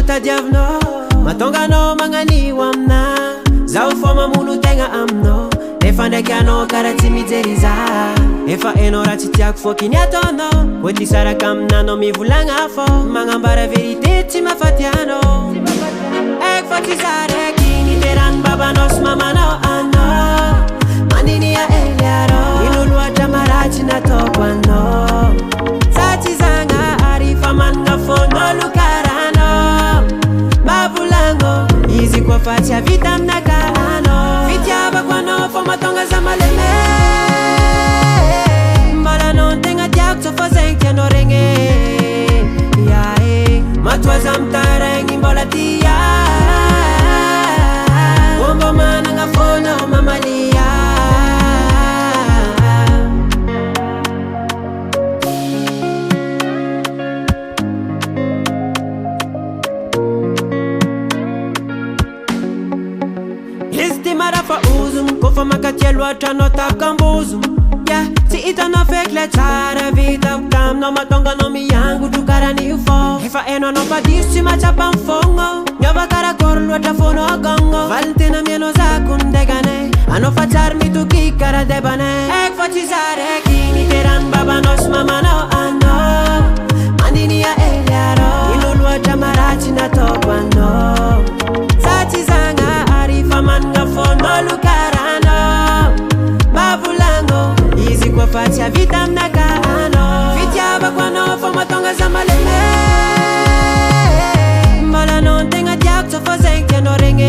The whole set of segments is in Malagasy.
tadiavno matonga no magnaniwa amina zaho fô mamono tegna aminao nefa ndraiky anao karaha tsy mijery za efa hainao raha tsy tiako fôkiny ataonao ohatry saraka aminanao mivolagna fô magnambara vérité tsy mahafaty anao haiko fa tsy za raiky niterany babanao sy mamanao anao mandinia ely arô ino loatra maratsy nataoko anao za tsy zagnahary fa manana fôn'olo karanao mavolagno izy koa fa tsy havita aminaka anao fitiavako anao fô matonga za malemy mbala anao ny tegna tiako tsô fa zegny tianao regny yae matoa za mitaraigny mbola tia omba managna fônao mamalia fa uzum kofa makatia loatra anao takambozo tsy hitanao feky le tsara vitako taminao matonga anao miangotro karan'io fô efa hainao anao fa diso tsy mahatsapa mifogno miova karakory loatra fônao agogno valiny tena mianao zako ndegane anao fa tsary mitoky karaha debane haiko fa tsy za raiky niterany babanao sy mamanao anao mandinia ely arô ino loatra maratsy nataoko anao za tsy zagnahary fa managna fôn'olo karanao mavolagno izy koa fa tsy havita aminaka anao fitiavako anao fô matonga za malemy mbala anao ny tegna tiako tsô fa zegny tianao regny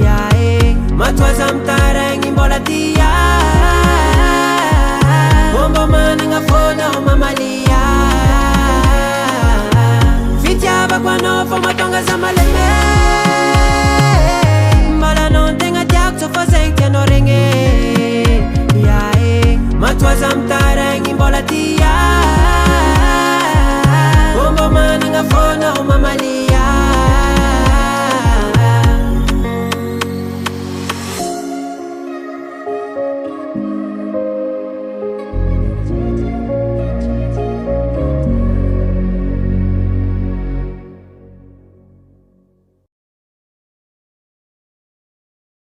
yae matoa za mitaraigny mbola tia omba managna fônao mamalia fitiavako anao fô matonga za malemy